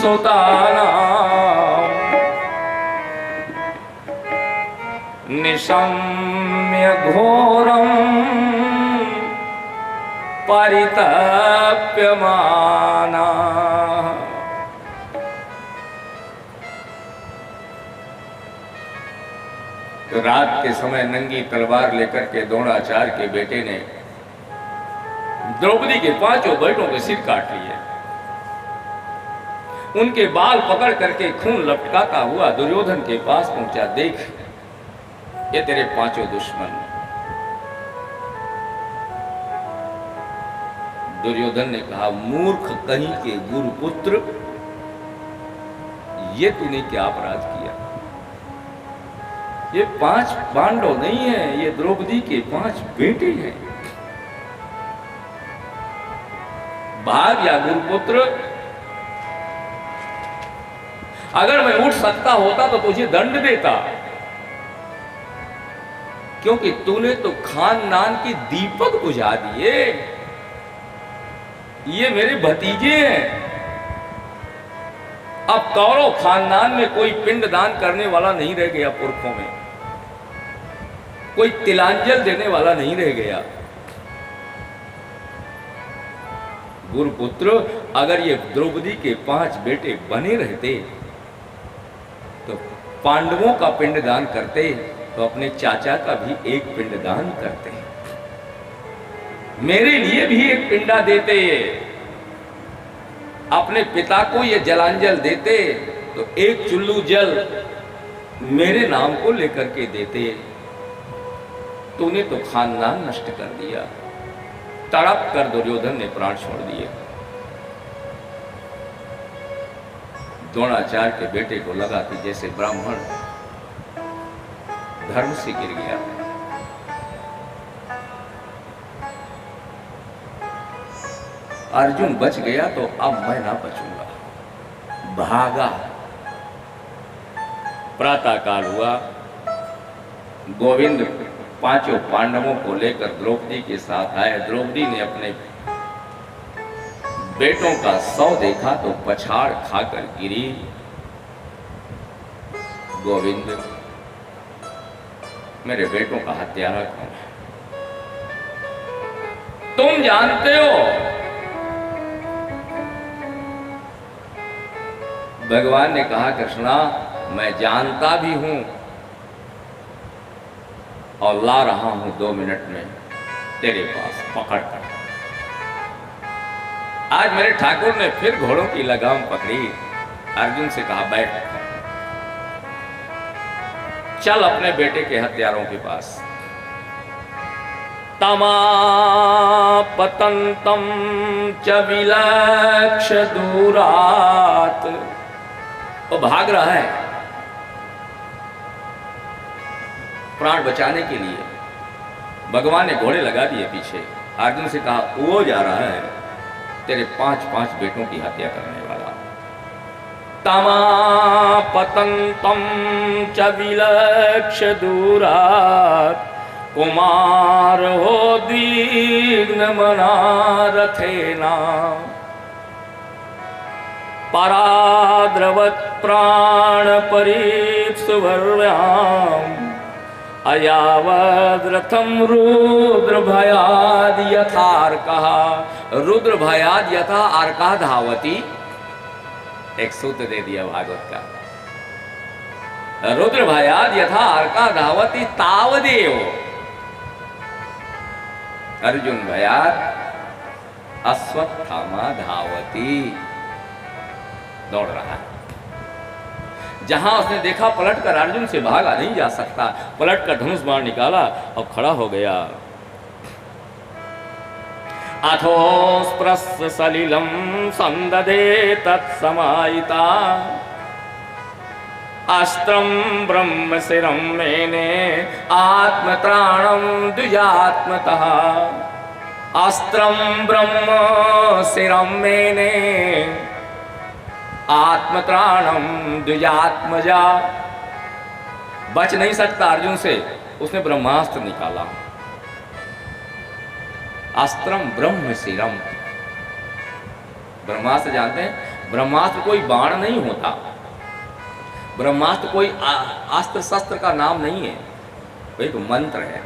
सुतानां निशम्य घोरं परितप्यमाना। तो रात के समय नंगी तलवार लेकर के द्रोणाचार्य के बेटे ने द्रौपदी के 5 बेटों के सिर काट लिए। उनके बाल पकड़ करके खून लपकाता हुआ दुर्योधन के पास पहुंचा। देख, ये तेरे 5 दुश्मन। दुर्योधन ने कहा, मूर्ख कहीं के गुरुपुत्र, ये तूने क्या अपराध किया? ये 5 पांडव नहीं है, ये द्रौपदी के 5 बेटे हैं। भाग या गुरुपुत्र, अगर मैं उठ सकता होता तो तुझे दंड देता, क्योंकि तूने तो खानदान के दीपक बुझा दिए। ये मेरे भतीजे हैं। अब कौरव खानदान में कोई पिंडदान करने वाला नहीं रह गया, पुरखों में कोई तिलांजल देने वाला नहीं रह गया। गुरुपुत्र, अगर ये द्रौपदी के 5 बेटे बने रहते तो पांडवों का पिंडदान करते, तो अपने चाचा का भी एक पिंडदान करते, मेरे लिए भी एक पिंडा देते, अपने पिता को ये जलांजल देते, तो एक चुल्लू जल मेरे नाम को लेकर के देते। तूने तो खानदान नष्ट कर दिया। तड़प कर दुर्योधन ने प्राण छोड़ दिए। द्रोणाचार्य के बेटे को लगा कि जैसे ब्राह्मण धर्म से गिर गया। अर्जुन बच गया तो अब मैं ना बचूंगा। भागा। प्रातः काल हुआ। गोविंद 5 पांडवों को लेकर द्रौपदी के साथ आए। द्रौपदी ने अपने बेटों का शव देखा तो पछाड़ खाकर गिरी। गोविंद, मेरे बेटों का हत्यारा कौन है? तुम जानते हो। भगवान ने कहा, कृष्णा, मैं जानता भी हूं और ला रहा हूं 2 मिनट में तेरे पास पकड़ कर। आज मेरे ठाकुर ने फिर घोड़ों की लगाम पकड़ी। अर्जुन से कहा, बैठ, चल अपने बेटे के हत्यारों के पास। तमापतंतम च विलक्ष्य दूरात। वो भाग रहा है प्राण बचाने के लिए। भगवान ने घोड़े लगा दिए पीछे। अर्जुन से कहा, वो जा रहा है तेरे 5 बेटों की हत्या करने वाला। तमापतंतम च विलक्ष्य दूरात् कुमार हो दीग्न मनारथेना पराद्रवत् प्राण परीप्सुवर्याम् अयावद्रथम रुद्र भयाद यथार्कः। रुद्र भयाद यथा अर्कः धावती। एक सूत्र दे दिया भागवत का। रुद्र भयाद यथा अर्कः धावती तावदेव। अर्जुन भयाद अश्वत्थामा धावती। दौड़ रहा है। जहां उसने देखा पलटकर अर्जुन से भागा नहीं जा सकता, पलटकर धनुष बाण निकाला और खड़ा हो गया। अथोस्प्रस्य सलिलम संदधे तत्समायिता अस्त्रं ब्रह्म शिरं मेने आत्मत्राणं द्विजात्मतः। अस्त्रं ब्रह्म शिरं मेने आत्मत्राणम द्विजात्मजा। बच नहीं सकता अर्जुन से, उसने ब्रह्मास्त्र निकाला। अस्त्रम ब्रह्म शिरम। ब्रह्मास्त्र जानते हैं? ब्रह्मास्त्र कोई बाण नहीं होता, ब्रह्मास्त्र कोई अस्त्र शस्त्र का नाम नहीं है, वो एक मंत्र है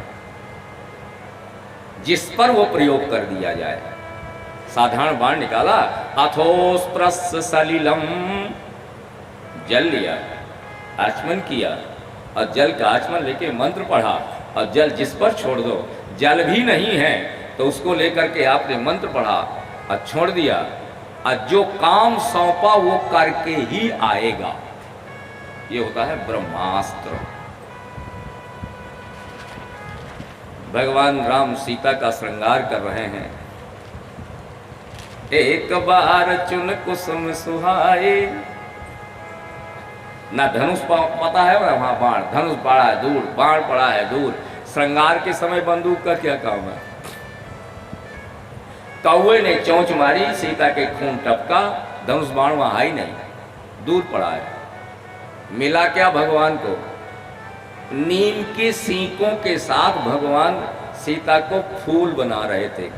जिस पर वो प्रयोग कर दिया जाए। साधारण बाण निकाला, अथोस्प्रस सलिलम, जल लिया, आचमन किया और जल का आचमन लेके मंत्र पढ़ा और जल जिस पर छोड़ दो, जल भी नहीं है तो उसको लेकर के आपने मंत्र पढ़ा और छोड़ दिया और जो काम सौंपा वो करके ही आएगा। ये होता है ब्रह्मास्त्र। भगवान राम सीता का श्रृंगार कर रहे हैं। एक बार चुन कुसुम सुहाए, ना धनुष पता है वहां बाण, धनुष पड़ा है दूर, बाण पड़ा है दूर। श्रृंगार के समय बंदूक का क्या काम है? कौवे ने चोंच मारी, सीता के खून टपका, धनुष बाण वहां ही नहीं, दूर पड़ा है। मिला क्या भगवान को? नीम के सीकों के साथ भगवान सीता को फूल बना रहे थे,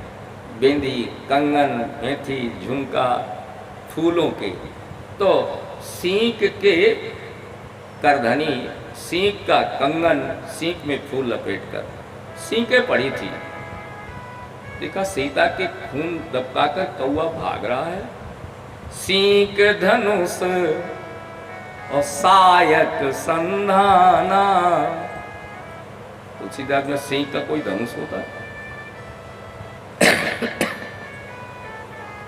बिंदी, कंगन, मेथी, झुमका, फूलों के। तो सीक के करधनी, सीक का कंगन, सीक में फूल लपेटकर सीकें पड़ी थी। देखा सीता के खून दबकाकर कौवा भाग रहा है। सीक धनुष और सायक संधाना। तुलसीदास में सीक का कोई धनुष होता?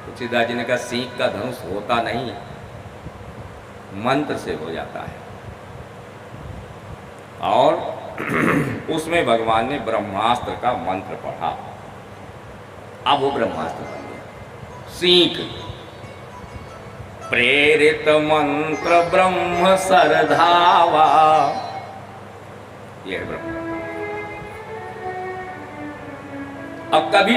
तुलसीदास जी ने कहा सीक का धनुष होता नहीं, मंत्र से हो जाता है। और उसमें भगवान ने ब्रह्मास्त्र का मंत्र पढ़ा, अब वो ब्रह्मास्त्र बन गया। सीक प्रेरित मंत्र ब्रह्म सरधावा, यह ब्रह्म। अब कभी